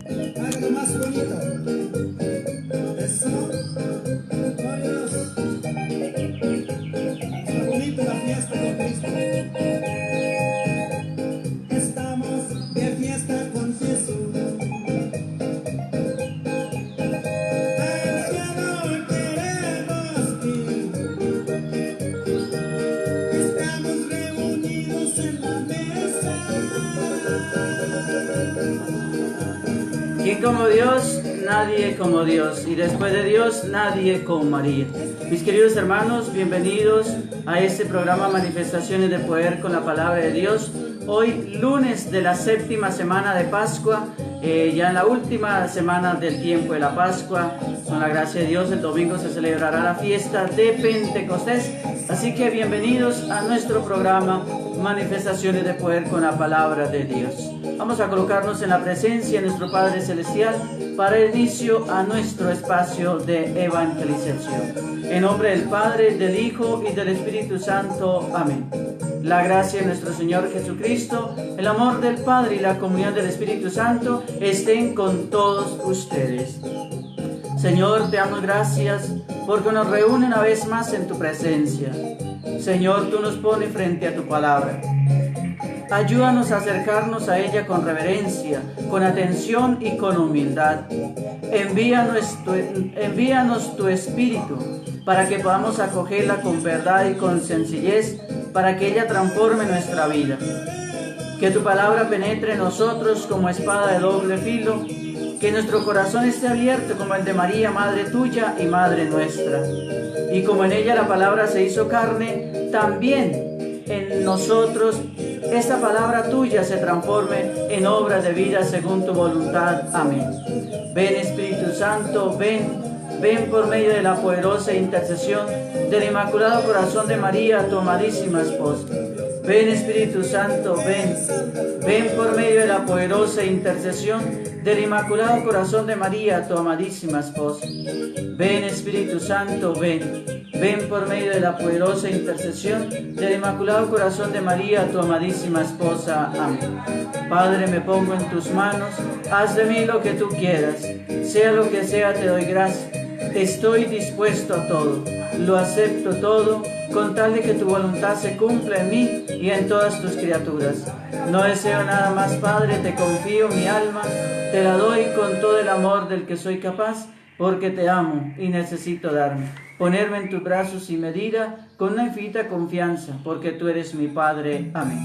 Hágalo más bonito. Eso. Vayas. Está bonito la fiesta con Cristo. Estamos de fiesta con Jesús. Al cielo queremos ir. Estamos reunidos en la mesa. ¿Quién como Dios? Nadie como Dios. Y después de Dios, nadie como María. Mis queridos hermanos, bienvenidos a este programa Manifestaciones de Poder con la Palabra de Dios. Hoy, lunes de la séptima semana de Pascua, ya en la última semana del tiempo de la Pascua. Con la gracia de Dios, el domingo se celebrará la fiesta de Pentecostés. Así que bienvenidos a nuestro programa Manifestaciones de Poder con la Palabra de Dios. Vamos a colocarnos en la presencia de nuestro Padre Celestial para el inicio a nuestro espacio de evangelización. En nombre del Padre, del Hijo y del Espíritu Santo. Amén. La gracia de nuestro Señor Jesucristo, el amor del Padre y la comunión del Espíritu Santo estén con todos ustedes. Señor, te damos gracias porque nos reúne una vez más en tu presencia. Señor, tú nos pones frente a tu palabra. Ayúdanos a acercarnos a ella con reverencia, con atención y con humildad. Envíanos tu Espíritu para que podamos acogerla con verdad y con sencillez, para que ella transforme nuestra vida. Que tu palabra penetre en nosotros como espada de doble filo, que nuestro corazón esté abierto como el de María, Madre tuya y Madre nuestra. Y como en ella la palabra se hizo carne, también en nosotros esta palabra tuya se transforme en obras de vida según tu voluntad. Amén. Ven Espíritu Santo, ven por medio de la poderosa intercesión del Inmaculado Corazón de María, tu amadísima esposa. Ven Espíritu Santo, ven por medio de la poderosa intercesión del Inmaculado Corazón de María, tu amadísima esposa. Ven Espíritu Santo, ven por medio de la poderosa intercesión del Inmaculado Corazón de María, tu amadísima esposa. Amén. Padre, me pongo en tus manos, haz de mí lo que tú quieras, sea lo que sea, te doy gracias. Estoy dispuesto a todo, lo acepto todo, con tal de que tu voluntad se cumpla en mí y en todas tus criaturas. No deseo nada más, Padre, te confío mi alma, te la doy con todo el amor del que soy capaz, porque te amo y necesito ponerme en tus brazos sin medida, con una infinita confianza, porque tú eres mi Padre. Amén.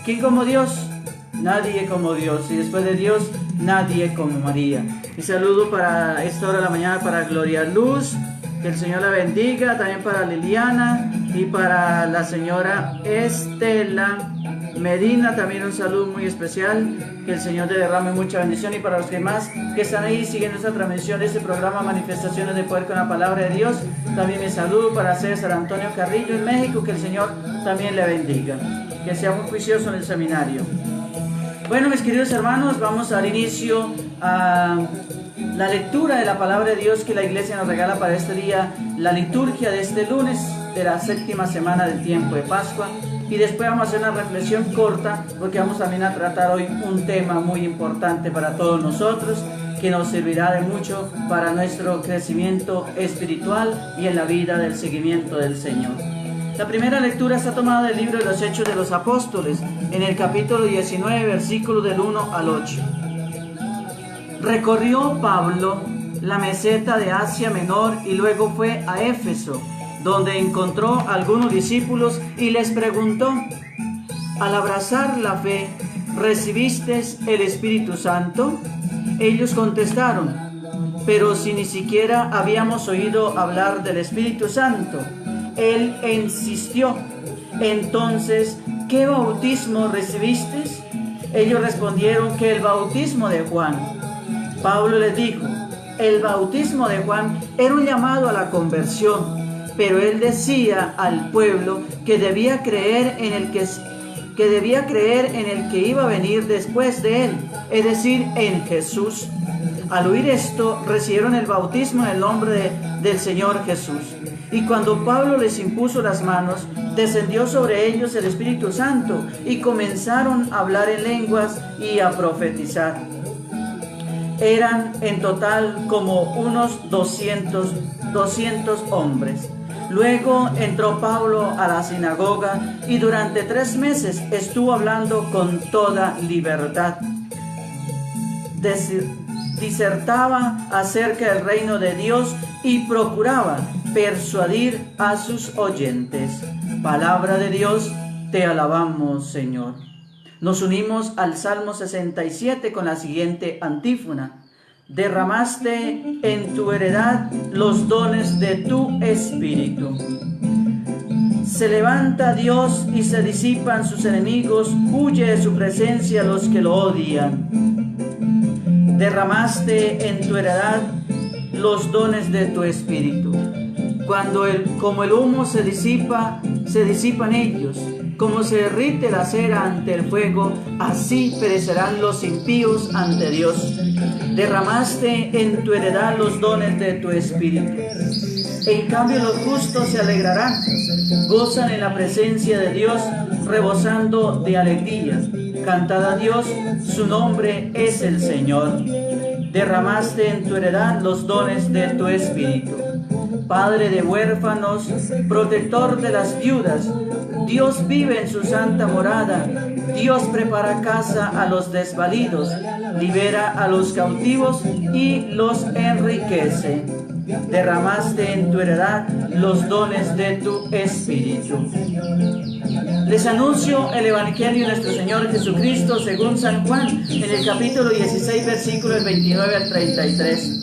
¿Quién como Dios? Nadie como Dios, y después de Dios, nadie como María. Y saludo para esta hora de la mañana para Gloria Luz, que el Señor la bendiga, también para Liliana y para la señora Estela Medina, también un saludo muy especial, que el Señor te derrame mucha bendición. Y para los demás que están ahí siguiendo esta transmisión de este programa Manifestaciones de Poder con la Palabra de Dios, también me saludo para César Antonio Carrillo en México, que el Señor también le bendiga, que sea muy juicioso en el seminario. Bueno, mis queridos hermanos, vamos al inicio a la lectura de la palabra de Dios que la iglesia nos regala para este día, la liturgia de este lunes de la séptima semana del tiempo de Pascua. Y después vamos a hacer una reflexión corta, porque vamos también a tratar hoy un tema muy importante para todos nosotros, que nos servirá de mucho para nuestro crecimiento espiritual y en la vida del seguimiento del Señor. La primera lectura está tomada del libro de los Hechos de los Apóstoles, en el capítulo 19, versículos del 1 al 8. Recorrió Pablo la meseta de Asia Menor y luego fue a Éfeso, donde encontró a algunos discípulos y les preguntó: al abrazar la fe, ¿recibiste el Espíritu Santo? Ellos contestaron: pero si ni siquiera habíamos oído hablar del Espíritu Santo. Él insistió: entonces, ¿qué bautismo recibiste? Ellos respondieron que el bautismo de Juan. Pablo les dijo: el bautismo de Juan era un llamado a la conversión, pero él decía al pueblo que debía creer en el que iba a venir después de él, es decir, en Jesús. Al oír esto, recibieron el bautismo en el nombre del Señor Jesús. Y cuando Pablo les impuso las manos, descendió sobre ellos el Espíritu Santo y comenzaron a hablar en lenguas y a profetizar. Eran en total como unos 200 hombres. Luego entró Pablo a la sinagoga y durante 3 meses estuvo hablando con toda libertad. Disertaba acerca del reino de Dios y procuraba persuadir a sus oyentes. Palabra de Dios, te alabamos, Señor. Nos unimos al Salmo 67 con la siguiente antífona. Derramaste en tu heredad los dones de tu espíritu. Se levanta Dios y se disipan sus enemigos, huye de su presencia los que lo odian. Derramaste en tu heredad los dones de tu espíritu. Como el humo se disipan ellos. Como se derrite la cera ante el fuego, así perecerán los impíos ante Dios. Derramaste en tu heredad los dones de tu espíritu. En cambio los justos se alegrarán, gozan en la presencia de Dios, rebosando de alegría. Cantad a Dios, su nombre es el Señor. Derramaste en tu heredad los dones de tu espíritu. Padre de huérfanos, protector de las viudas, Dios vive en su santa morada. Dios prepara casa a los desvalidos, libera a los cautivos y los enriquece. Derramaste en tu heredad los dones de tu espíritu. Les anuncio el Evangelio de nuestro Señor Jesucristo según San Juan, en el capítulo 16, versículos 29 al 33.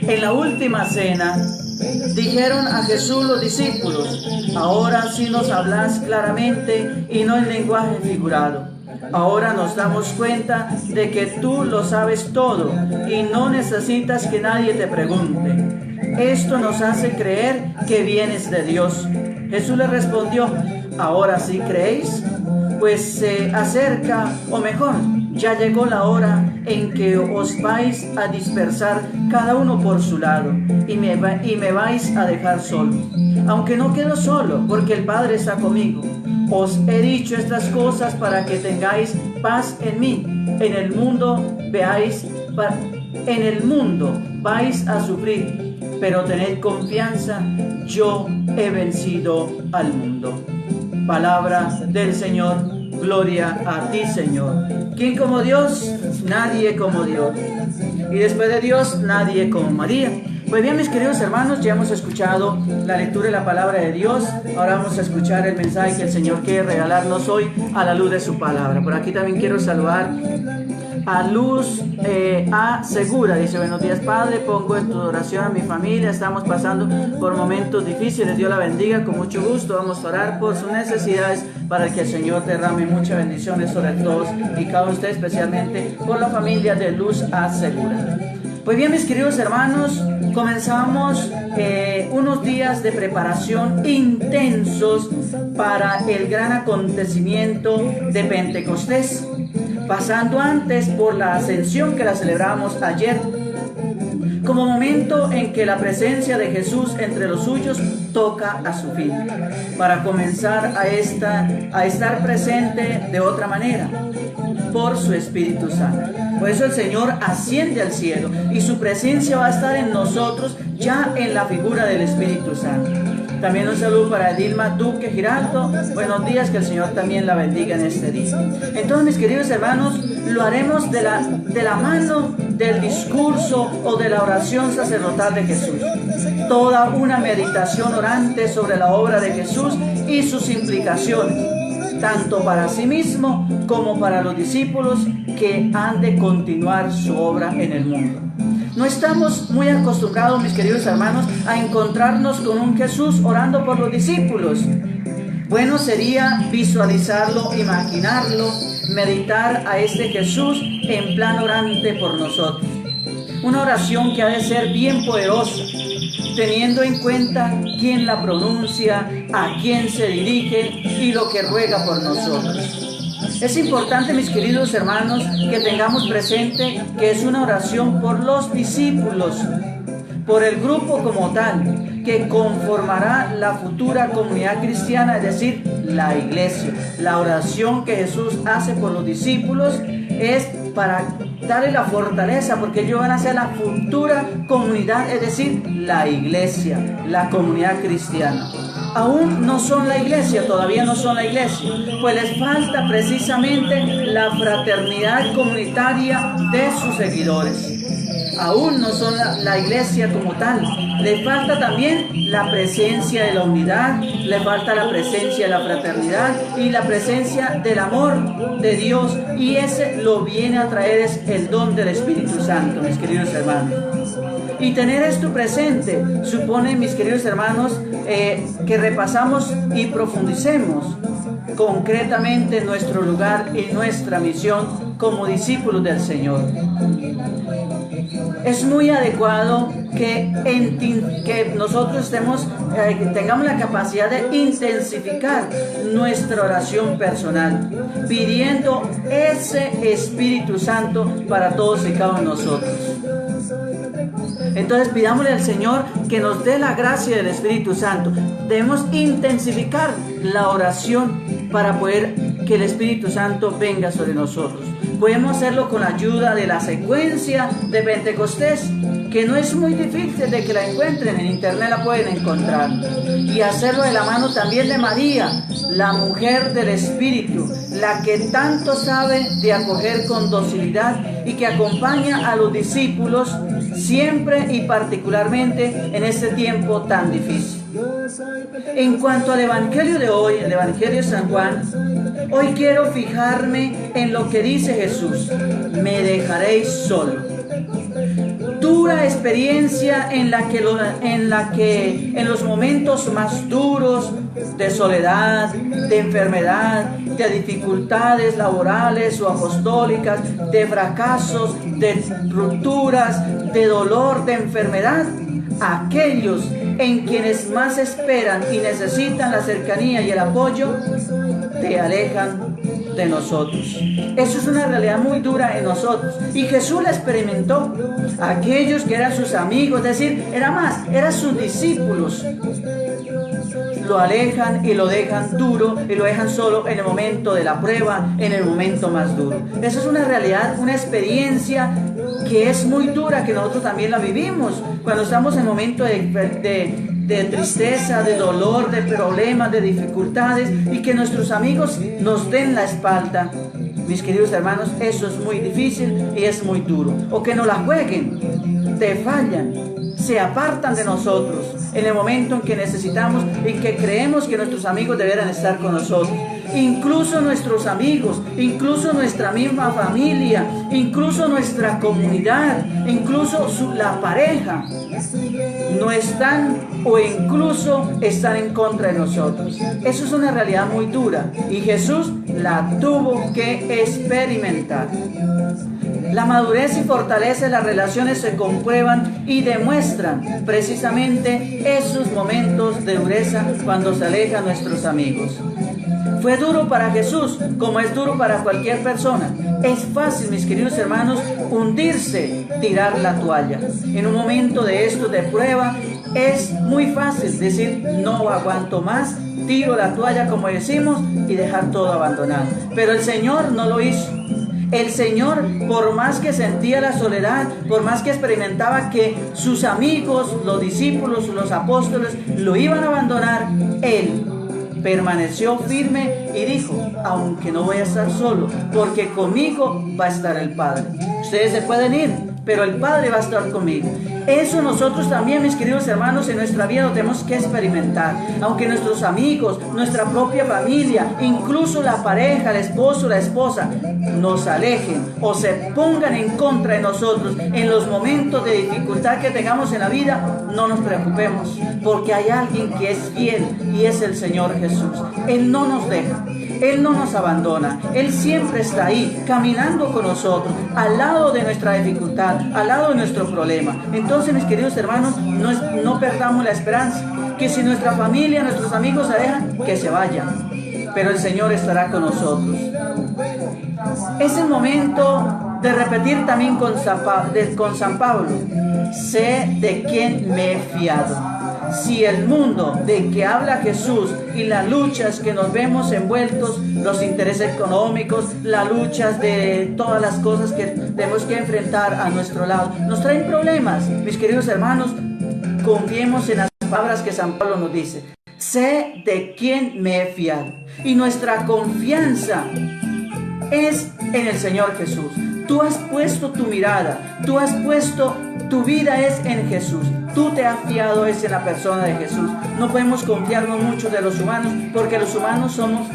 En la última cena, dijeron a Jesús los discípulos: ahora sí nos hablas claramente y no en lenguaje figurado. Ahora nos damos cuenta de que tú lo sabes todo y no necesitas que nadie te pregunte. Esto nos hace creer que vienes de Dios. Jesús le respondió: ¿ahora sí creéis? Pues se acerca, o mejor, ya llegó la hora en que os vais a dispersar cada uno por su lado y me vais a dejar solo. Aunque no quedo solo, porque el Padre está conmigo. Os he dicho estas cosas para que tengáis paz en mí. En el mundo vais a sufrir, pero tened confianza, yo he vencido al mundo. Palabra del Señor. Gloria a ti, Señor. ¿Quién como Dios? Nadie como Dios. Y después de Dios, nadie como María. Pues bien, mis queridos hermanos, ya hemos escuchado la lectura de la palabra de Dios. Ahora vamos a escuchar el mensaje que el Señor quiere regalarnos hoy a la luz de su palabra. Por aquí también quiero saludar a Luz A. Segura. Dice: buenos días, Padre, pongo en tu oración a mi familia. Estamos pasando por momentos difíciles. Dios la bendiga. Con mucho gusto vamos a orar por sus necesidades para que el Señor derrame muchas bendiciones sobre todos y cada uno de ustedes, especialmente por la familia de Luz A. Segura. Pues bien, mis queridos hermanos, comenzamos unos días de preparación intensos para el gran acontecimiento de Pentecostés, pasando antes por la ascensión que la celebramos ayer, como momento en que la presencia de Jesús entre los suyos toca a su fin, para comenzar a estar presente de otra manera, por su Espíritu Santo. Por eso el Señor asciende al cielo y su presencia va a estar en nosotros ya en la figura del Espíritu Santo. También un saludo para Dilma Duque Giraldo. Buenos días, que el Señor también la bendiga en este día. Entonces, mis queridos hermanos, lo haremos de la mano del discurso o de la oración sacerdotal de Jesús. Toda una meditación orante sobre la obra de Jesús y sus implicaciones, tanto para sí mismo como para los discípulos que han de continuar su obra en el mundo. No estamos muy acostumbrados, mis queridos hermanos, a encontrarnos con un Jesús orando por los discípulos. Bueno sería visualizarlo, imaginarlo, meditar a este Jesús en plan orante por nosotros. Una oración que ha de ser bien poderosa, teniendo en cuenta quién la pronuncia, a quién se dirige y lo que ruega por nosotros. Es importante, mis queridos hermanos, que tengamos presente que es una oración por los discípulos, por el grupo como tal, que conformará la futura comunidad cristiana, es decir, la iglesia. La oración que Jesús hace por los discípulos es para dale la fortaleza, porque ellos van a ser la futura comunidad, es decir, la iglesia, la comunidad cristiana. Aún no son la iglesia, todavía no son la iglesia, pues les falta precisamente la fraternidad comunitaria de sus seguidores. Aún no son la iglesia como tal. Le falta también la presencia de la unidad, le falta la presencia de la fraternidad y la presencia del amor de Dios. Y ese lo viene a traer es el don del Espíritu Santo, mis queridos hermanos. Y tener esto presente supone, mis queridos hermanos, que repasamos y profundicemos concretamente nuestro lugar y nuestra misión como discípulos del Señor. Es muy adecuado que nosotros tengamos la capacidad de intensificar nuestra oración personal, pidiendo ese Espíritu Santo para todos y cada uno de nosotros. Entonces pidámosle al Señor que nos dé la gracia del Espíritu Santo. Debemos intensificar la oración para poder que el Espíritu Santo venga sobre nosotros. Podemos hacerlo con la ayuda de la secuencia de Pentecostés, que no es muy difícil de que la encuentren, en internet la pueden encontrar. Y hacerlo de la mano también de María, la mujer del Espíritu, la que tanto sabe de acoger con docilidad y que acompaña a los discípulos siempre y particularmente en este tiempo tan difícil. En cuanto al Evangelio de hoy, el Evangelio de San Juan, hoy quiero fijarme en lo que dice Jesús: me dejaréis solo. Dura experiencia en la que en los momentos más duros de soledad, de enfermedad, de dificultades laborales o apostólicas, de fracasos, de rupturas, de dolor, de enfermedad, aquellos en quienes más esperan y necesitan la cercanía y el apoyo, te alejan de nosotros. Eso es una realidad muy dura en nosotros. Y Jesús la experimentó. Aquellos que eran sus amigos, es decir, eran sus discípulos, lo alejan y lo dejan duro y lo dejan solo en el momento de la prueba, en el momento más duro. Eso es una realidad, una experiencia que es muy dura, que nosotros también la vivimos cuando estamos en momentos de tristeza, de dolor, de problemas, de dificultades, y que nuestros amigos nos den la espalda. Mis queridos hermanos, eso es muy difícil y es muy duro. O que nos la jueguen, te fallan, se apartan de nosotros en el momento en que necesitamos y que creemos que nuestros amigos deberán estar con nosotros. Incluso nuestros amigos, incluso nuestra misma familia, incluso nuestra comunidad, incluso la pareja, no están o incluso están en contra de nosotros. Eso es una realidad muy dura y Jesús la tuvo que experimentar. La madurez y fortaleza de las relaciones se comprueban y demuestran precisamente esos momentos de dureza cuando se alejan nuestros amigos. Fue duro para Jesús, como es duro para cualquier persona. Es fácil, mis queridos hermanos, hundirse, tirar la toalla. En un momento de esto, de prueba, es muy fácil decir, no aguanto más, tiro la toalla, como decimos, y dejar todo abandonado. Pero el Señor no lo hizo. El Señor, por más que sentía la soledad, por más que experimentaba que sus amigos, los discípulos, los apóstoles, lo iban a abandonar, Él permaneció firme y dijo, aunque no voy a estar solo, porque conmigo va a estar el Padre. Ustedes se pueden ir, pero el Padre va a estar conmigo. Eso nosotros también, mis queridos hermanos, en nuestra vida lo tenemos que experimentar. Aunque nuestros amigos, nuestra propia familia, incluso la pareja, el esposo, la esposa, nos alejen o se pongan en contra de nosotros en los momentos de dificultad que tengamos en la vida, no nos preocupemos, porque hay alguien que es fiel y es el Señor Jesús. Él no nos deja, Él no nos abandona, Él siempre está ahí, caminando con nosotros, al lado de nuestra dificultad, al lado de nuestro problema. Entonces, mis queridos hermanos, no perdamos la esperanza, que si nuestra familia, nuestros amigos se alejan, que se vayan, pero el Señor estará con nosotros. Es el momento de repetir también con San Pablo, sé de quién me he fiado. si el mundo de que habla Jesús y las luchas que nos vemos envueltos, los intereses económicos, las luchas de todas las cosas que tenemos que enfrentar a nuestro lado, nos traen problemas, mis queridos hermanos, confiemos en las palabras que San Pablo nos dice. Sé de quién me he fiado. Y nuestra confianza es en el Señor Jesús. Tú has puesto tu mirada, tú has puesto, tu vida es en Jesús. Tú te has fiado es en la persona de Jesús. No podemos confiarnos mucho de los humanos, porque los humanos somos,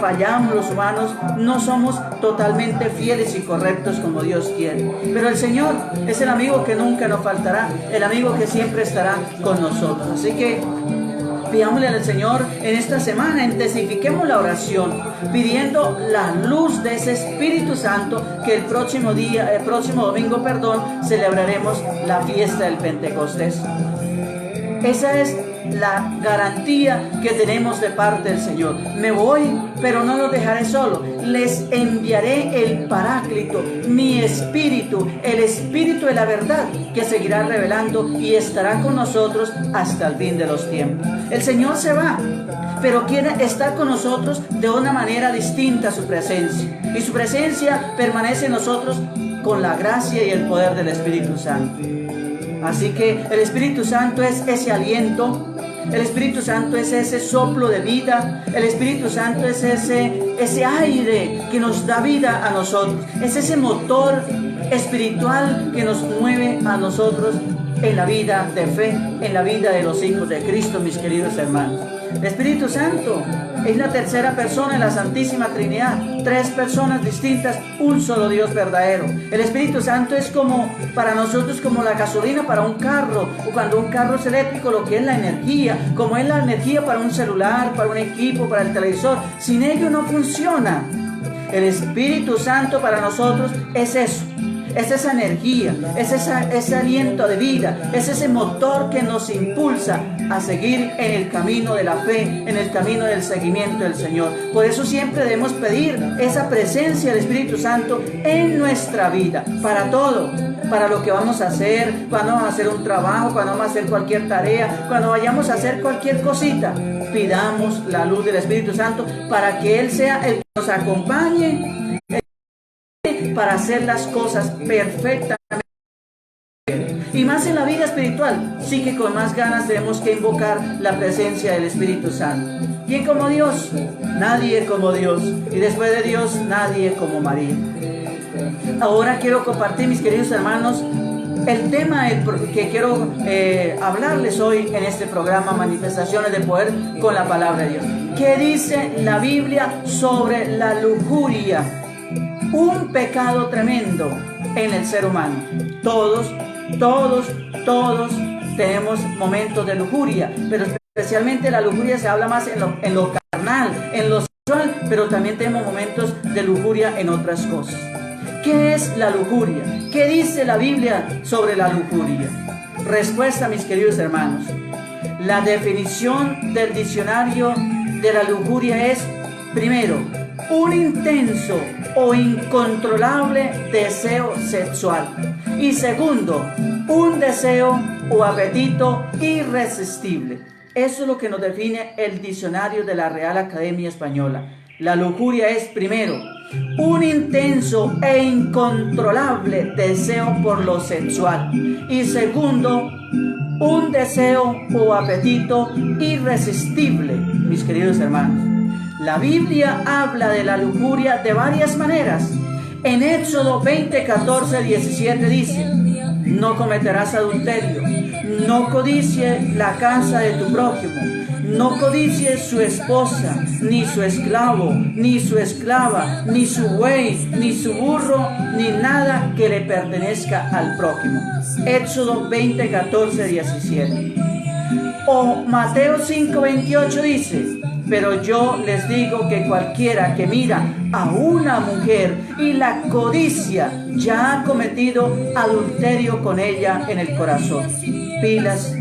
fallamos, los humanos no somos totalmente fieles y correctos como Dios quiere. Pero el Señor es el amigo que nunca nos faltará, el amigo que siempre estará con nosotros. Así que pidámosle al Señor en esta semana, intensifiquemos la oración, pidiendo la luz de ese Espíritu Santo, que el próximo domingo, celebraremos la fiesta del Pentecostés. Esa es la garantía que tenemos de parte del Señor. Me voy, pero no los dejaré solo. Les enviaré el Paráclito, mi Espíritu, el Espíritu de la verdad, que seguirá revelando y estará con nosotros hasta el fin de los tiempos. El Señor se va, pero quiere estar con nosotros de una manera distinta a su presencia. Y su presencia permanece en nosotros con la gracia y el poder del Espíritu Santo. Así que el Espíritu Santo es ese aliento, el Espíritu Santo es ese soplo de vida, el Espíritu Santo es ese aire que nos da vida a nosotros, es ese motor espiritual que nos mueve a nosotros en la vida de fe, en la vida de los hijos de Cristo, mis queridos hermanos. El Espíritu Santo es la tercera persona en la Santísima Trinidad, tres personas distintas, un solo Dios verdadero. El Espíritu Santo es como para nosotros como la gasolina para un carro, o cuando un carro es eléctrico, lo que es la energía, como es la energía para un celular, para un equipo, para el televisor. Sin ello no funciona. El Espíritu Santo para nosotros es eso. Es esa energía, es ese aliento de vida, es ese motor que nos impulsa a seguir en el camino de la fe, en el camino del seguimiento del Señor. Por eso siempre debemos pedir esa presencia del Espíritu Santo en nuestra vida, para todo, para lo que vamos a hacer, cuando vamos a hacer un trabajo, cuando vamos a hacer cualquier tarea, cuando vayamos a hacer cualquier cosita. Pidamos la luz del Espíritu Santo para que Él sea el que nos acompañe para hacer las cosas perfectamente. Y más en la vida espiritual, sí que con más ganas tenemos que invocar la presencia del Espíritu Santo. ¿Quién como Dios? Nadie como Dios. Y después de Dios, nadie como María. Ahora quiero compartir, mis queridos hermanos, el tema que quiero hablarles hoy en este programa, Manifestaciones de Poder con la Palabra de Dios. ¿Qué dice la Biblia sobre la lujuria? Un pecado tremendo en el ser humano. Todos tenemos momentos de lujuria, pero especialmente la lujuria se habla más en lo carnal, en lo sexual, pero también tenemos momentos de lujuria en otras cosas. ¿Qué es la lujuria? ¿Qué dice la Biblia sobre la lujuria? Respuesta, mis queridos hermanos. La definición del diccionario de la lujuria es, primero, un intenso o incontrolable deseo sexual. Y segundo, un deseo o apetito irresistible. Eso es lo que nos define el diccionario de la Real Academia Española. La lujuria es, primero, un intenso e incontrolable deseo por lo sexual. Y segundo, un deseo o apetito irresistible, mis queridos hermanos. La Biblia habla de la lujuria de varias maneras. En Éxodo 20, 14, 17 dice: no cometerás adulterio, no codicies la casa de tu prójimo, no codicies su esposa, ni su esclavo, ni su esclava, ni su buey, ni su burro, ni nada que le pertenezca al prójimo. Éxodo 20, 14, 17. O Mateo 5, 28 dice: pero yo les digo que cualquiera que mira a una mujer y la codicia ya ha cometido adulterio con ella en el corazón. Pilas,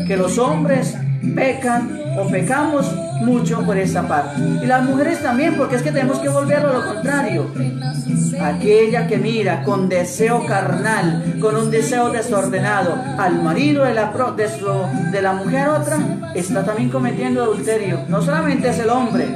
que los hombres pecan o pecamos mucho por esa parte. Y las mujeres también, porque es que tenemos que volverlo a lo contrario. Aquella que mira con deseo carnal, con un deseo desordenado al marido de la mujer otra, está también cometiendo adulterio. No solamente es el hombre,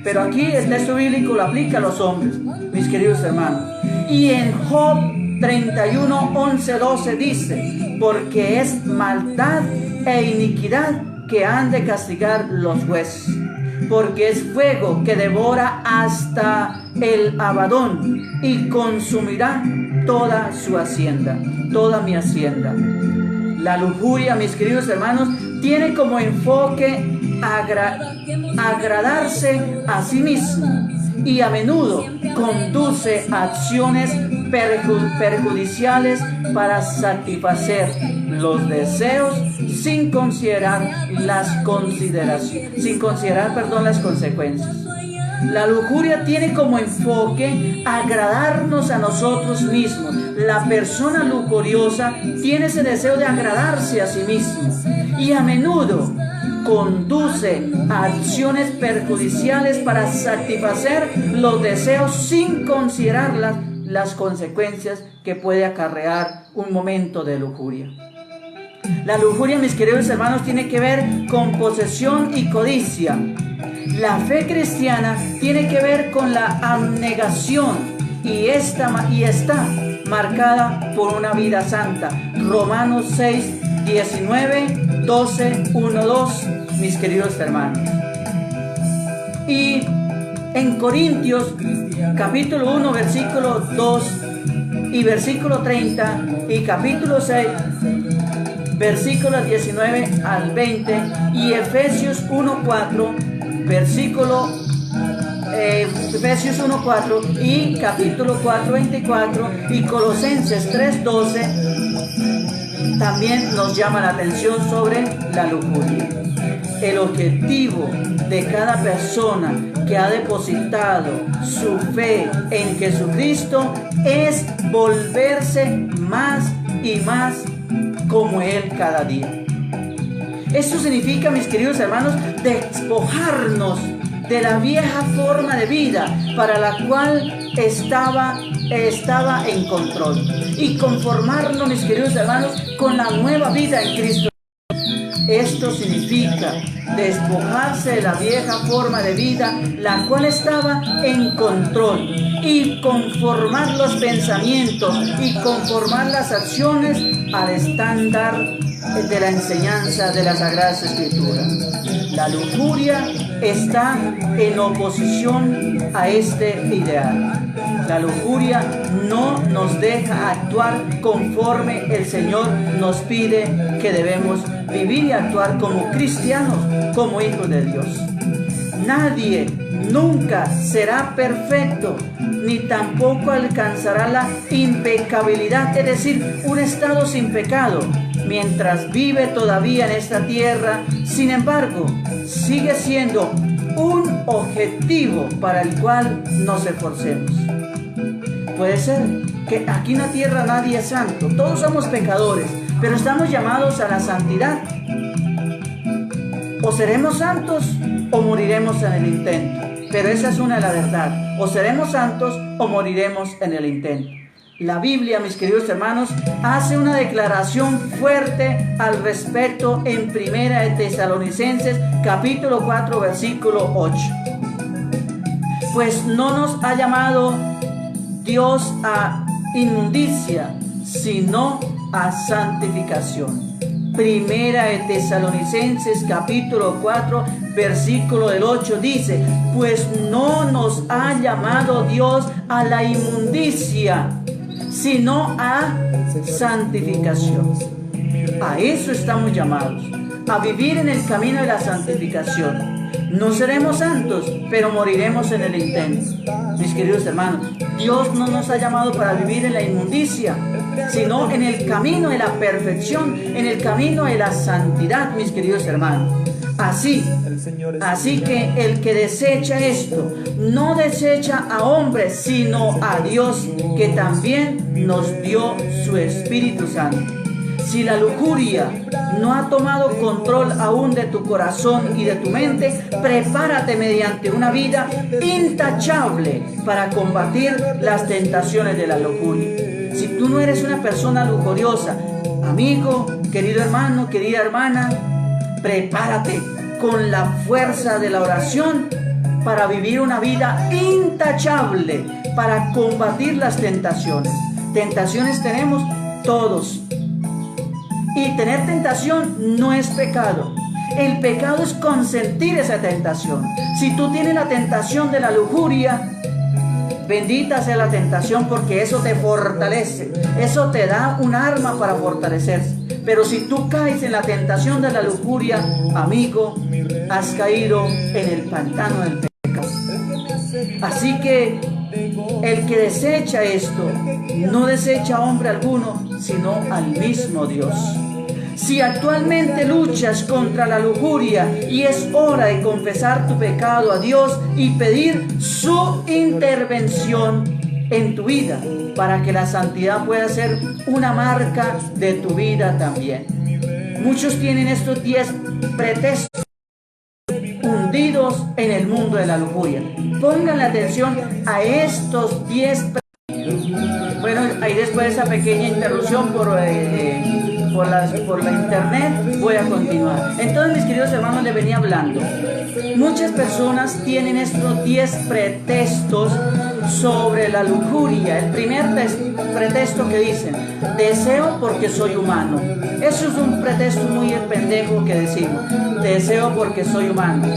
pero aquí el texto bíblico lo aplica a los hombres, mis queridos hermanos. Y en Job 31, 11, 12 dice: porque es maldad e iniquidad que han de castigar los jueces, porque es fuego que devora hasta el Abadón y consumirá toda su hacienda, toda mi hacienda. La lujuria, mis queridos hermanos, tiene como enfoque agradarse a sí mismo y a menudo conduce a acciones perjudiciales para satisfacer los deseos sin considerar las consecuencias. La lujuria tiene como enfoque agradarnos a nosotros mismos. La persona lujuriosa tiene ese deseo de agradarse a sí mismo y a menudo conduce a acciones perjudiciales para satisfacer los deseos sin considerar las consecuencias que puede acarrear un momento de lujuria. La lujuria, mis queridos hermanos, tiene que ver con posesión y codicia. La fe cristiana tiene que ver con la abnegación y está marcada por una vida santa. Romanos 6, 19, 12, 1, 2, mis queridos hermanos. Y en Corintios capítulo 1, versículo 2 y versículo 30 y capítulo 6, versículos 19 al 20 y Efesios 1:4, Efesios 1:4 y capítulo 4:24 y Colosenses 3:12 también nos llama la atención sobre la lujuria. El objetivo de cada persona que ha depositado su fe en Jesucristo es volverse más y más como Él cada día. Esto significa, mis queridos hermanos, despojarnos de la vieja forma de vida para la cual estaba en control y conformarnos, mis queridos hermanos, con la nueva vida en Cristo. Esto significa despojarse de la vieja forma de vida, la cual estaba en control, y conformar los pensamientos y conformar las acciones al estándar de la enseñanza de las Sagradas Escrituras. La lujuria está en oposición a este ideal. La lujuria no nos deja actuar conforme el Señor nos pide que debemos vivir y actuar como cristianos, como hijos de Dios. Nadie nunca será perfecto, ni tampoco alcanzará la impecabilidad, es decir, un estado sin pecado, mientras vive todavía en esta tierra. Sin embargo, sigue siendo un objetivo para el cual nos esforcemos. Puede ser que aquí en la tierra nadie es santo, todos somos pecadores, pero estamos llamados a la santidad. O seremos santos o moriremos en el intento. Pero esa es una de la verdad. O seremos santos o moriremos en el intento. La Biblia, mis queridos hermanos, hace una declaración fuerte al respecto en Primera de Tesalonicenses, capítulo 4, versículo 8. Pues no nos ha llamado Dios a inmundicia, sino a santificación. Primera de Tesalonicenses capítulo 4 versículo del 8 dice: pues no nos ha llamado Dios a la inmundicia, sino a santificación. A eso estamos llamados, a vivir en el camino de la santificación. No seremos santos, pero moriremos en el intento. Mis queridos hermanos, Dios no nos ha llamado para vivir en la inmundicia, sino en el camino de la perfección, en el camino de la santidad, mis queridos hermanos. Así que el que desecha esto, no desecha a hombres, sino a Dios, que también nos dio su Espíritu Santo. Si la lujuria no ha tomado control aún de tu corazón y de tu mente, prepárate mediante una vida intachable para combatir las tentaciones de la lujuria. Si tú no eres una persona lujuriosa, amigo, querido hermano, querida hermana, prepárate con la fuerza de la oración para vivir una vida intachable, para combatir las tentaciones. Tentaciones tenemos todos. Y tener tentación no es pecado. El pecado es consentir esa tentación. Si tú tienes la tentación de la lujuria, bendita sea la tentación, porque eso te fortalece. Eso te da un arma para fortalecerse. Pero si tú caes en la tentación de la lujuria, amigo, has caído en el pantano del pecado. Así que el que desecha esto, no desecha a hombre alguno, sino al mismo Dios. Si actualmente luchas contra la lujuria y es hora de confesar tu pecado a Dios y pedir su intervención en tu vida para que la santidad pueda ser una marca de tu vida también. Muchos tienen estos 10 pretextos hundidos en el mundo de la lujuria. Pongan la atención a estos 10 pretextos. Bueno, ahí después de esa pequeña interrupción por la internet, voy a continuar. Entonces, mis queridos hermanos, les venía hablando. Muchas personas tienen estos 10 pretextos sobre la lujuria. El primer pretexto que dicen: deseo porque soy humano. Eso es un pretexto muy pendejo que decimos. Deseo porque soy humano.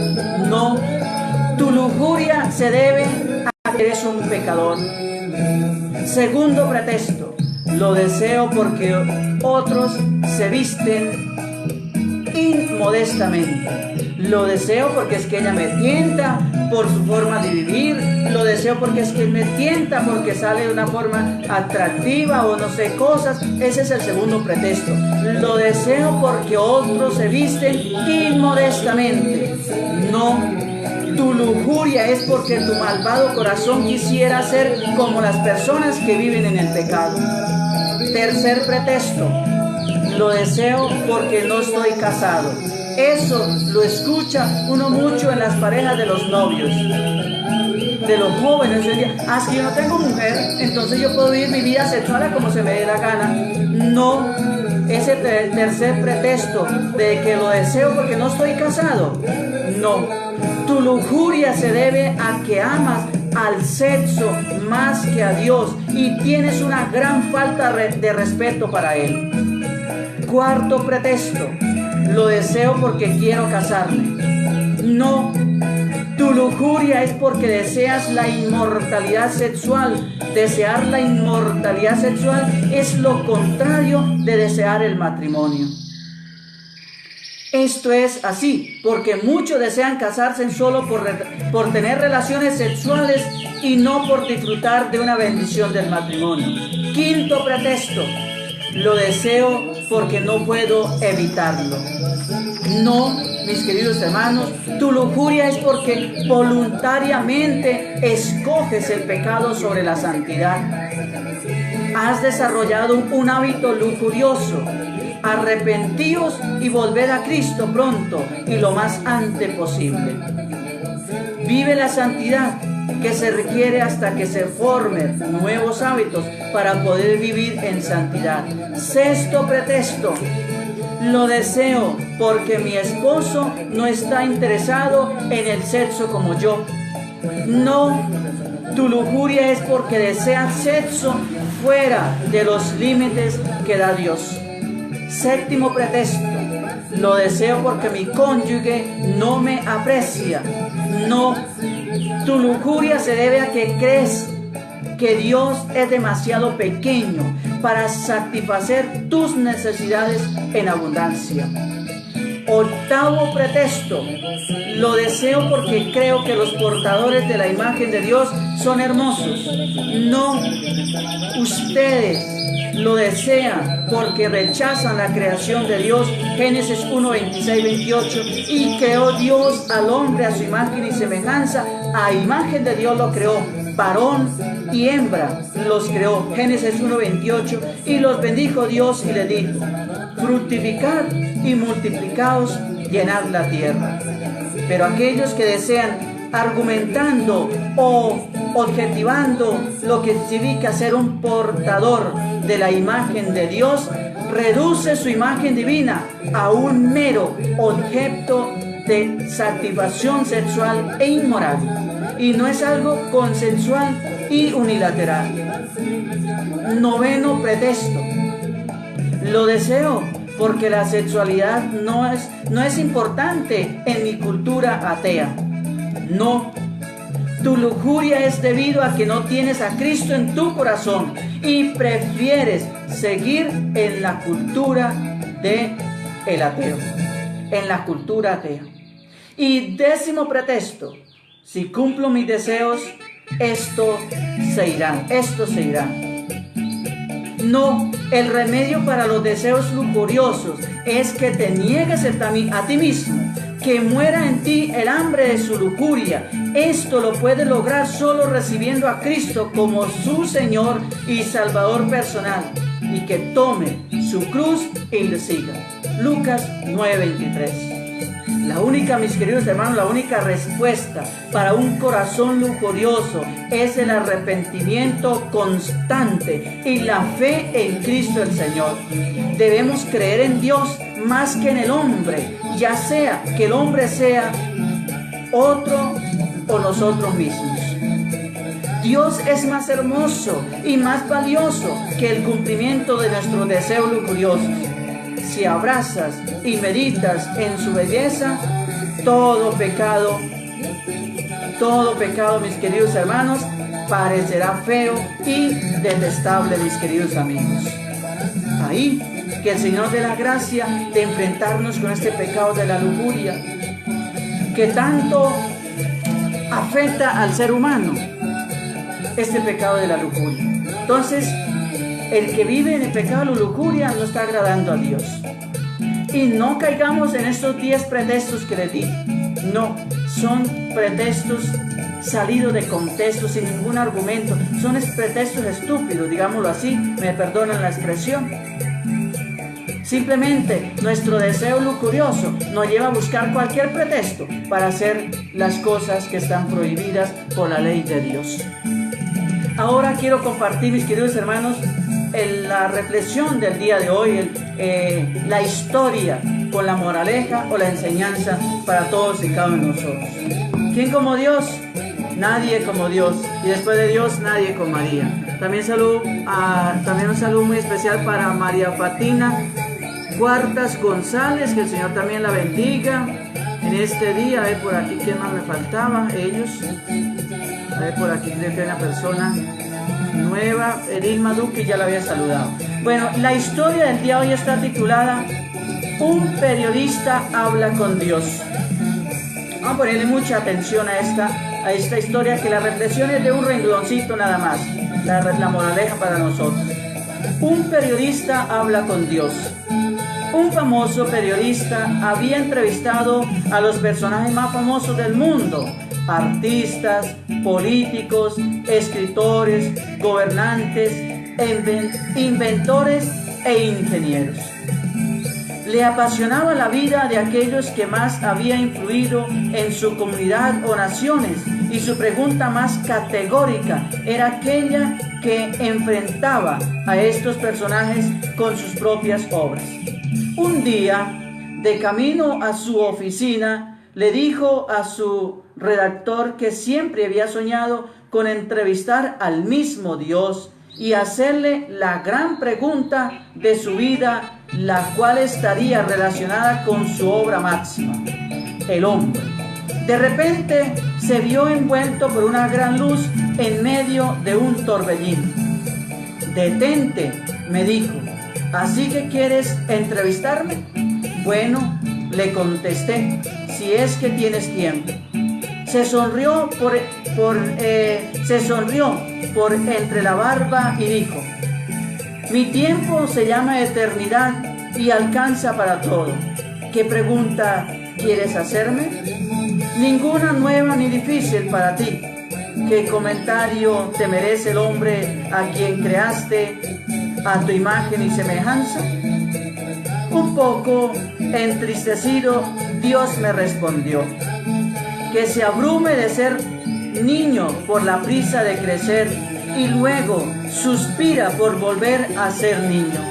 No, tu lujuria se debe a que eres un pecador. Segundo pretexto: lo deseo porque otros se visten inmodestamente. Lo deseo porque es que ella me tienta por su forma de vivir. Lo deseo porque es que me tienta porque sale de una forma atractiva o no sé, cosas. Ese es el segundo pretexto. Lo deseo porque otros se visten inmodestamente. No, tu lujuria es porque tu malvado corazón quisiera ser como las personas que viven en el pecado. Tercer pretexto: lo deseo porque no estoy casado. Eso lo escucha uno mucho en las parejas de los novios, de los jóvenes. Es que yo no tengo mujer, entonces yo puedo vivir mi vida sexual como se me dé la gana. No, ese tercer pretexto de que lo deseo porque no estoy casado, no. Tu lujuria se debe a que amas al sexo más que a Dios y tienes una gran falta de respeto para Él. Cuarto pretexto: lo deseo porque quiero casarme. No, tu lujuria es porque deseas la inmortalidad sexual. Desear la inmortalidad sexual es lo contrario de desear el matrimonio. Esto es así porque muchos desean casarse solo por tener relaciones sexuales y no por disfrutar de una bendición del matrimonio. Quinto pretexto: lo deseo porque no puedo evitarlo. No, mis queridos hermanos, tu lujuria es porque voluntariamente escoges el pecado sobre la santidad. Has desarrollado un hábito lujurioso. Arrepentíos y volver a Cristo pronto y lo más antes posible. Vive la santidad que se requiere hasta que se formen nuevos hábitos para poder vivir en santidad. Sexto pretexto: lo deseo porque mi esposo no está interesado en el sexo como yo. No, tu lujuria es porque deseas sexo fuera de los límites que da Dios. Séptimo pretexto: lo deseo porque mi cónyuge no me aprecia. No, tu lujuria se debe a que crees que Dios es demasiado pequeño para satisfacer tus necesidades en abundancia. Octavo pretexto: lo deseo porque creo que los portadores de la imagen de Dios son hermosos. No, ustedes lo desean porque rechazan la creación de Dios. Génesis 1, 26, 28. Y creó Dios al hombre a su imagen y semejanza. A imagen de Dios lo creó. Varón y hembra los creó. Génesis 1, 28. Y los bendijo Dios y le dijo: fructificad y multiplicaos, llenad la tierra. Pero aquellos que desean, argumentando o objetivando lo que significa ser un portador de la imagen de Dios, reduce su imagen divina a un mero objeto de satisfacción sexual e inmoral, y no es algo consensual y unilateral. Noveno pretexto: lo deseo porque la sexualidad no es importante en mi cultura atea. No, tu lujuria es debido a que no tienes a Cristo en tu corazón y prefieres seguir en la cultura del ateo, en la cultura atea. Y décimo pretexto: si cumplo mis deseos, esto se irá. No, el remedio para los deseos lujuriosos es que te niegues a ti mismo, que muera en ti el hambre de su lujuria. Esto lo puedes lograr solo recibiendo a Cristo como su Señor y Salvador personal, y que tome su cruz y le siga. Lucas 9:23. La única, mis queridos hermanos, la única respuesta para un corazón lujurioso es el arrepentimiento constante y la fe en Cristo el Señor. Debemos creer en Dios más que en el hombre, ya sea que el hombre sea otro o nosotros mismos. Dios es más hermoso y más valioso que el cumplimiento de nuestros deseos lujuriosos. Si abrazas y meditas en su belleza, todo pecado, mis queridos hermanos, parecerá feo y detestable, mis queridos amigos. Ahí, que el Señor dé la gracia de enfrentarnos con este pecado de la lujuria, que tanto afecta al ser humano, este pecado de la lujuria. Entonces, el que vive en el pecado de la lujuria no está agradando a Dios. Y no caigamos en estos 10 pretextos que les di. No, son pretextos salidos de contexto, sin ningún argumento. Son pretextos estúpidos, digámoslo así, me perdonan la expresión. Simplemente nuestro deseo lujurioso nos lleva a buscar cualquier pretexto para hacer las cosas que están prohibidas por la ley de Dios. Ahora quiero compartir, mis queridos hermanos, la reflexión del día de hoy, la historia con la moraleja o la enseñanza para todos y cada uno de nosotros. ¿Quién como Dios? Nadie como Dios. Y después de Dios, nadie como María. También un saludo muy especial para María Fatina Cuartas González, que el Señor también la bendiga en este día. A ver por aquí, ¿quién más me faltaba? Ellos. A ver por aquí, creo que hay una persona nueva. Edilma Duque, ya la había saludado. Bueno, la historia del día de hoy está titulada Un periodista habla con Dios. Vamos a ponerle mucha atención a esta historia, que la reflexión es de un rengloncito nada más, la moraleja para nosotros. Un periodista habla con Dios. Un famoso periodista había entrevistado a los personajes más famosos del mundo: artistas, políticos, escritores, gobernantes, inventores e ingenieros. Le apasionaba la vida de aquellos que más había influido en su comunidad o naciones, y su pregunta más categórica era aquella que enfrentaba a estos personajes con sus propias obras. Un día, de camino a su oficina, le dijo a su redactor que siempre había soñado con entrevistar al mismo Dios y hacerle la gran pregunta de su vida, la cual estaría relacionada con su obra máxima, el hombre. De repente se vio envuelto por una gran luz en medio de un torbellino. «Detente», me dijo, «¿así que quieres entrevistarme?» «Bueno», le contesté, «si es que tienes tiempo». Se sonrió por entre la barba y dijo: Mi tiempo se llama eternidad y alcanza para todo. ¿Qué pregunta quieres hacerme? Ninguna nueva ni difícil para ti. ¿Qué comentario te merece el hombre a quien creaste a tu imagen y semejanza? Un poco entristecido, Dios me respondió: que se abrume de ser niño por la prisa de crecer y luego suspira por volver a ser niño.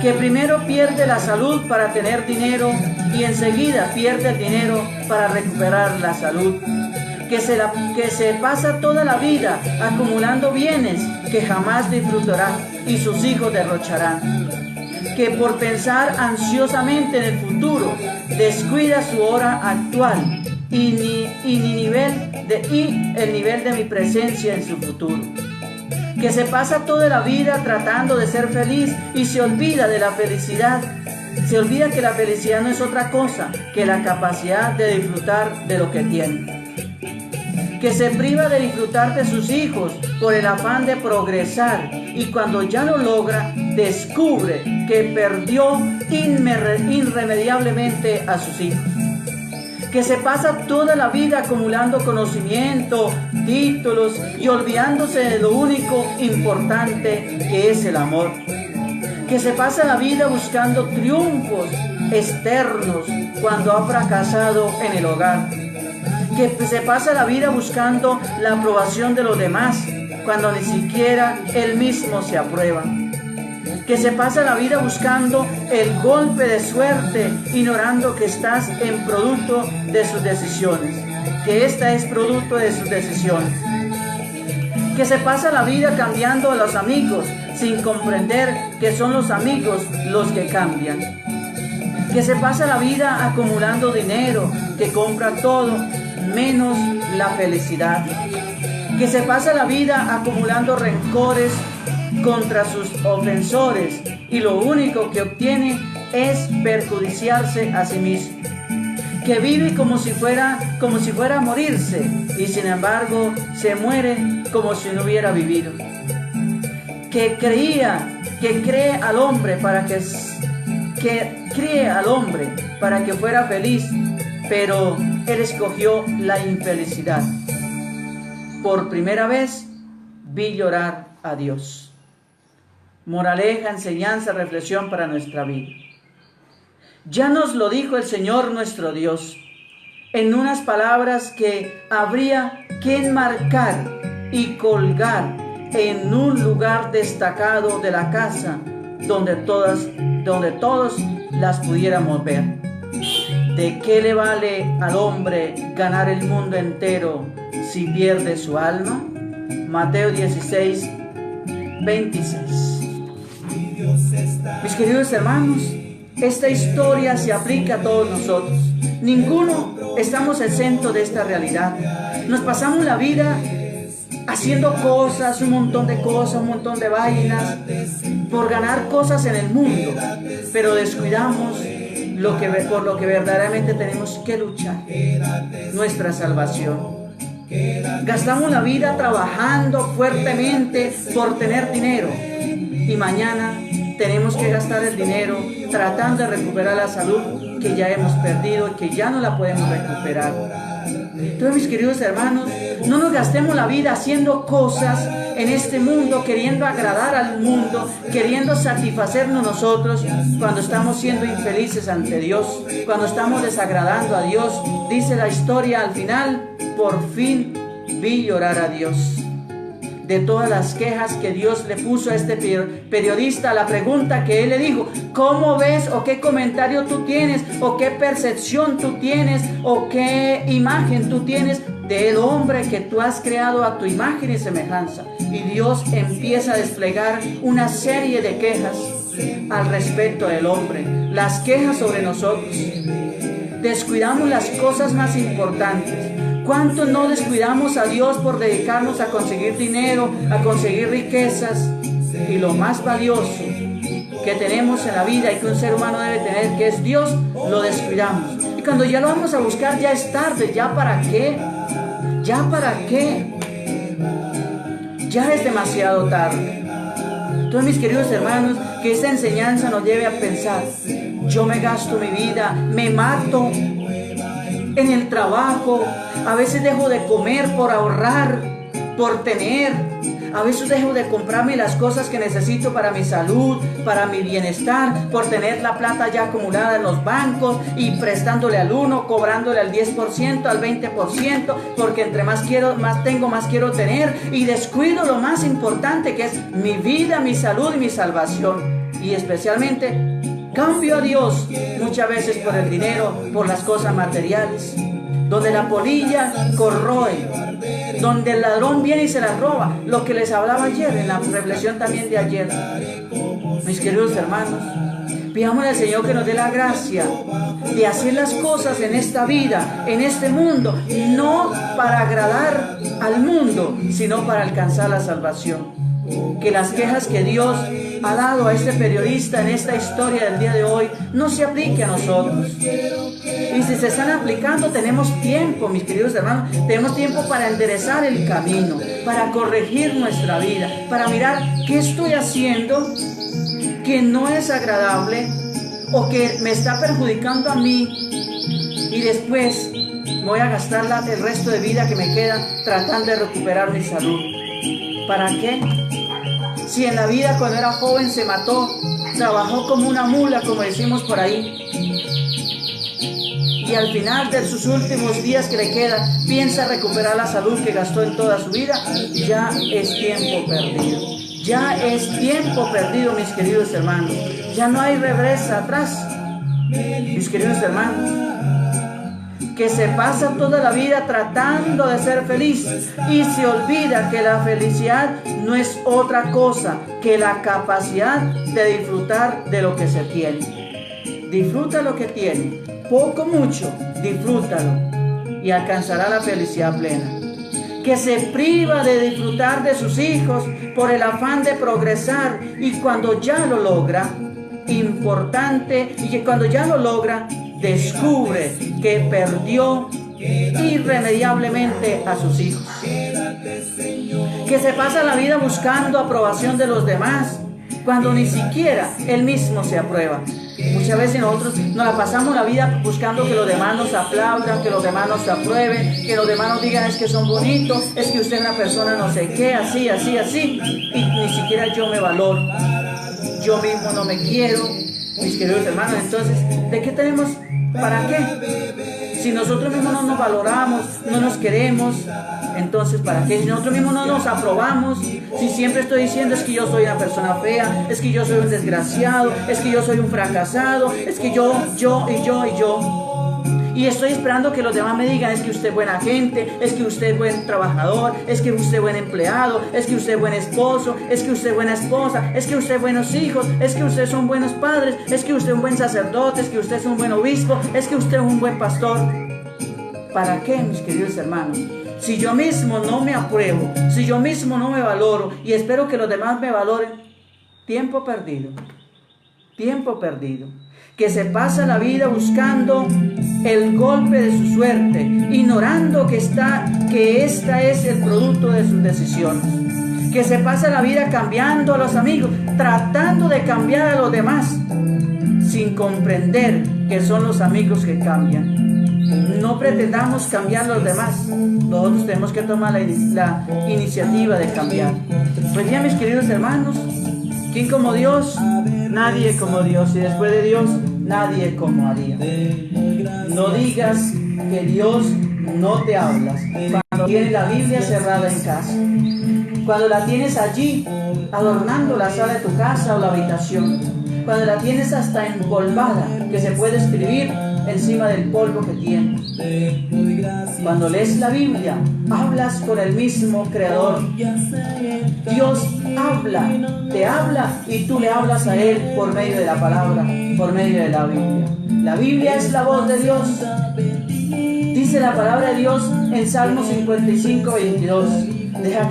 Que primero pierde la salud para tener dinero y enseguida pierde el dinero para recuperar la salud. Que se pasa toda la vida acumulando bienes que jamás disfrutará y sus hijos derrocharán. Que por pensar ansiosamente en el futuro descuida su hora actual y el nivel de mi presencia en su futuro. Que se pasa toda la vida tratando de ser feliz y se olvida de la felicidad. Se olvida que la felicidad no es otra cosa que la capacidad de disfrutar de lo que tiene. Que se priva de disfrutar de sus hijos por el afán de progresar y cuando ya lo logra, descubre que perdió irremediablemente a sus hijos. Que se pasa toda la vida acumulando conocimiento, títulos y olvidándose de lo único importante que es el amor. Que se pasa la vida buscando triunfos externos cuando ha fracasado en el hogar. Que se pasa la vida buscando la aprobación de los demás cuando ni siquiera él mismo se aprueba. Que se pasa la vida buscando el golpe de suerte, ignorando que estás en producto de sus decisiones, que esta es producto de sus decisiones. Que se pasa la vida cambiando a los amigos sin comprender que son los amigos los que cambian. Que se pasa la vida acumulando dinero que compra todo menos la felicidad. Que se pasa la vida acumulando rencores contra sus ofensores y lo único que obtiene es perjudiciarse a sí mismo. Que vive como si fuera a morirse y sin embargo se muere como si no hubiera vivido. Que cree al hombre para que fuera feliz, pero él escogió la infelicidad. Por primera vez vi llorar a Dios. Moraleja, enseñanza, reflexión para nuestra vida. Ya nos lo dijo el Señor nuestro Dios en unas palabras que habría que enmarcar y colgar en un lugar destacado de la casa donde todos las pudiéramos ver. ¿De qué le vale al hombre ganar el mundo entero si pierde su alma? Mateo 16, 26. Mis queridos hermanos, esta historia se aplica a todos nosotros. Ninguno estamos exentos de esta realidad. Nos pasamos la vida haciendo cosas, un montón de cosas, un montón de vainas, por ganar cosas en el mundo, pero descuidamos por lo que verdaderamente tenemos que luchar, nuestra salvación. Gastamos la vida trabajando fuertemente por tener dinero y mañana tenemos que gastar el dinero tratando de recuperar la salud que ya hemos perdido y que ya no la podemos recuperar. Entonces, mis queridos hermanos, no nos gastemos la vida haciendo cosas en este mundo, queriendo agradar al mundo, queriendo satisfacernos nosotros, cuando estamos siendo infelices ante Dios, cuando estamos desagradando a Dios. Dice la historia al final: por fin vi llorar a Dios. De todas las quejas que Dios le puso a este periodista, la pregunta que él le dijo: ¿cómo ves o qué comentario tú tienes o qué percepción tú tienes o qué imagen tú tienes del hombre que tú has creado a tu imagen y semejanza? Y Dios empieza a desplegar una serie de quejas al respecto del hombre, las quejas sobre nosotros. Descuidamos las cosas más importantes. ¿Cuánto no descuidamos a Dios por dedicarnos a conseguir dinero, a conseguir riquezas? Y lo más valioso que tenemos en la vida y que un ser humano debe tener, que es Dios, lo descuidamos. Y cuando ya lo vamos a buscar, ya es tarde. ¿Ya para qué? ¿Ya para qué? Ya es demasiado tarde. Entonces, mis queridos hermanos, que esta enseñanza nos lleve a pensar: yo me gasto mi vida, me mato en el trabajo, a veces dejo de comer por ahorrar, por tener, a veces dejo de comprarme las cosas que necesito para mi salud, para mi bienestar, por tener la plata ya acumulada en los bancos y prestándole al 1, cobrándole al 10%, al 20%, porque entre más tengo, más quiero tener, y descuido lo más importante, que es mi vida, mi salud y mi salvación. Y especialmente cambio a Dios muchas veces por el dinero, por las cosas materiales, donde la polilla corroe, donde el ladrón viene y se la roba. Lo que les hablaba ayer, en la reflexión también de ayer. Mis queridos hermanos, pidámosle al Señor que nos dé la gracia de hacer las cosas en esta vida, en este mundo, no para agradar al mundo, sino para alcanzar la salvación. Que las quejas que Dios ha dado a este periodista en esta historia del día de hoy no se aplique a nosotros. Y si se están aplicando, tenemos tiempo, mis queridos hermanos, tenemos tiempo para enderezar el camino, para corregir nuestra vida, para mirar qué estoy haciendo que no es agradable o que me está perjudicando a mí, y después voy a gastar el resto de vida que me queda tratando de recuperar mi salud. ¿Para qué? Si en la vida, cuando era joven, se mató, trabajó como una mula, como decimos por ahí, y al final de sus últimos días que le queda, piensa recuperar la salud que gastó en toda su vida, ya es tiempo perdido. Ya es tiempo perdido, mis queridos hermanos. Ya no hay regresa atrás, mis queridos hermanos. Que se pasa toda la vida tratando de ser feliz y se olvida que la felicidad no es otra cosa que la capacidad de disfrutar de lo que se tiene. Disfruta lo que tiene, poco, mucho, disfrútalo y alcanzará la felicidad plena. Que se priva de disfrutar de sus hijos por el afán de progresar, y cuando ya lo logra, importante, y que cuando ya lo logra, descubre que perdió irremediablemente a sus hijos. Que se pasa la vida buscando aprobación de los demás, cuando ni siquiera él mismo se aprueba. Muchas veces nosotros nos la pasamos la vida buscando que los demás nos aplaudan, que los demás nos aprueben, que los demás nos digan: es que son bonitos, es que usted es una persona no sé qué, así, así, así, y ni siquiera yo me valoro, yo mismo no me quiero. Mis queridos hermanos, entonces, ¿de qué tenemos? ¿Para qué? Si nosotros mismos no nos valoramos, no nos queremos, entonces ¿para qué? Si nosotros mismos no nos aprobamos, si siempre estoy diciendo: es que yo soy una persona fea, es que yo soy un desgraciado, es que yo soy un fracasado, es que yo, y estoy esperando que los demás me digan: es que usted es buena gente, es que usted es buen trabajador, es que usted es buen empleado, es que usted es buen esposo, es que usted es buena esposa, es que usted es buenos hijos, es que ustedes son buenos padres, es que usted es un buen sacerdote, es que usted es un buen obispo, es que usted es un buen pastor. ¿Para qué, mis queridos hermanos? Si yo mismo no me apruebo, si yo mismo no me valoro y espero que los demás me valoren, tiempo perdido, tiempo perdido. Que se pasa la vida buscando el golpe de su suerte, ignorando que esta es el producto de sus decisiones. Que se pasa la vida cambiando a los amigos, tratando de cambiar a los demás, sin comprender que son los amigos que cambian. No pretendamos cambiar a los demás, nosotros tenemos que tomar la iniciativa de cambiar. Pues bien, mis queridos hermanos, ¿quién como Dios? Nadie como Dios, y después de Dios, nadie como María. No digas que Dios no te habla cuando tienes la Biblia cerrada en casa, cuando la tienes allí adornando la sala de tu casa o la habitación, cuando la tienes hasta empolvada, que se puede escribir encima del polvo que tiene. Cuando lees la Biblia, hablas con el mismo Creador. Dios te habla y tú le hablas a Él por medio de la palabra, por medio de la Biblia. La Biblia es la voz de Dios. Dice la palabra de Dios en Salmo 55, 22. Deja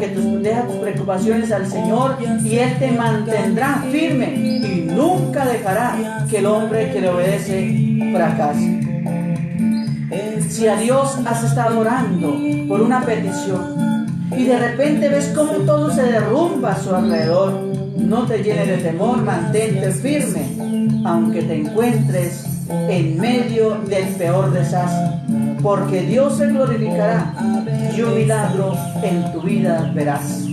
tus preocupaciones al Señor y Él te mantendrá firme y nunca dejará que el hombre que le obedece fracase. Si a Dios has estado orando por una petición y de repente ves cómo todo se derrumba a su alrededor, no te llene de temor, mantente firme, aunque te encuentres en medio del peor desastre, porque Dios se glorificará y un milagro en tu vida verás.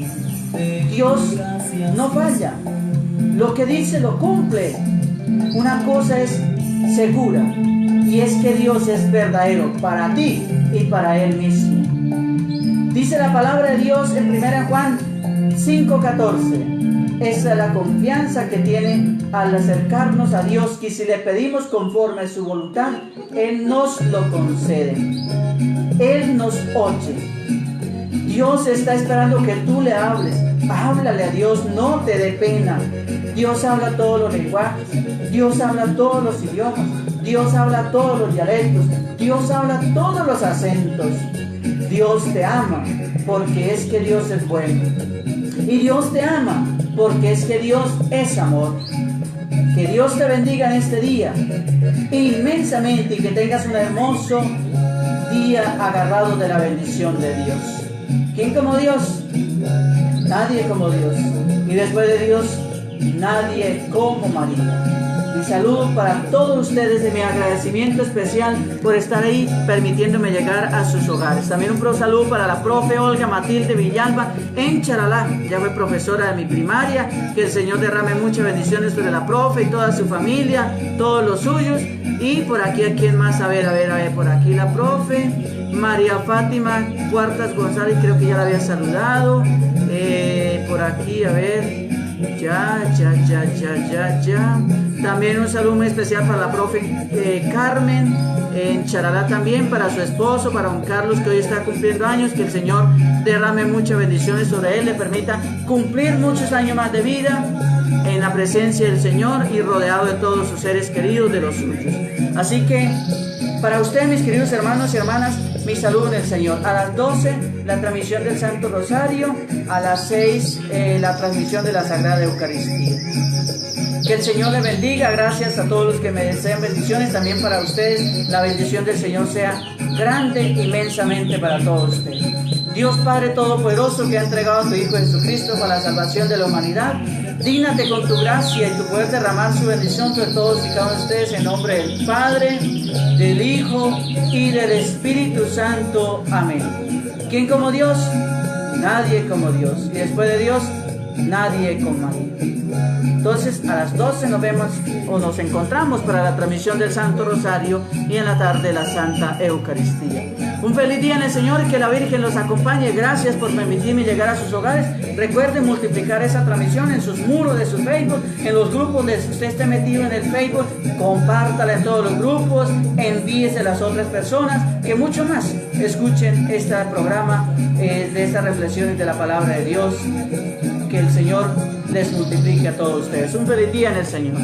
Dios no falla, lo que dice lo cumple. Una cosa es segura, y es que Dios es verdadero para ti y para Él mismo. Dice la palabra de Dios en 1 Juan 5:14. Esa es la confianza que tiene al acercarnos a Dios, que si le pedimos conforme a su voluntad, Él nos lo concede. Él nos oye. Dios está esperando que tú le hables. Háblale a Dios, no te dé pena. Dios habla todos los lenguajes. Dios habla todos los idiomas. Dios habla todos los dialectos. Dios habla todos los acentos. Dios te ama porque es que Dios es bueno. Y Dios te ama porque es que Dios es amor. Que Dios te bendiga en este día inmensamente y que tengas un hermoso día agarrado de la bendición de Dios. ¿Quién como Dios? Nadie como Dios. Y después de Dios, nadie como María. Mi saludo para todos ustedes y mi agradecimiento especial por estar ahí permitiéndome llegar a sus hogares. También un saludo para la profe Olga Matilde Villalba en Charalá. Ya fue profesora de mi primaria. Que el Señor derrame muchas bendiciones sobre la profe y toda su familia, todos los suyos. Y por aquí, ¿a quién más? A ver, por aquí la profe María Fátima Cuartas González, creo que ya la había saludado. Por aquí, a ver. Ya. También un saludo muy especial para la profe Carmen en Charalá, también para su esposo, para don Carlos, que hoy está cumpliendo años. Que el Señor derrame muchas bendiciones sobre él, le permita cumplir muchos años más de vida en la presencia del Señor y rodeado de todos sus seres queridos, de los suyos. Así que para ustedes, mis queridos hermanos y hermanas, mi saludo en el Señor. A las 12 la transmisión del Santo Rosario, a las 6 la transmisión de la Sagrada Eucaristía. Que el Señor les bendiga. Gracias a todos los que me desean bendiciones. También para ustedes la bendición del Señor sea grande, inmensamente para todos ustedes. Dios Padre Todopoderoso, que ha entregado a tu Hijo Jesucristo para la salvación de la humanidad, dígnate con tu gracia y tu poder derramar su bendición sobre todos y cada uno de ustedes, en nombre del Padre, del Hijo y del Espíritu Santo. Amén. ¿Quién como Dios? Nadie como Dios. Y después de Dios, nadie como María. Entonces a las 12 nos vemos o nos encontramos para la transmisión del Santo Rosario y en la tarde la Santa Eucaristía. Un feliz día en el Señor y que la Virgen los acompañe. Gracias por permitirme llegar a sus hogares. Recuerden multiplicar esa transmisión en sus muros de su Facebook, en los grupos de si usted esté metido en el Facebook, compártala en todos los grupos, envíese a las otras personas que mucho más escuchen este programa de estas reflexiones de la palabra de Dios. Que el Señor les multiplique a todos ustedes. Un feliz día en el Señor.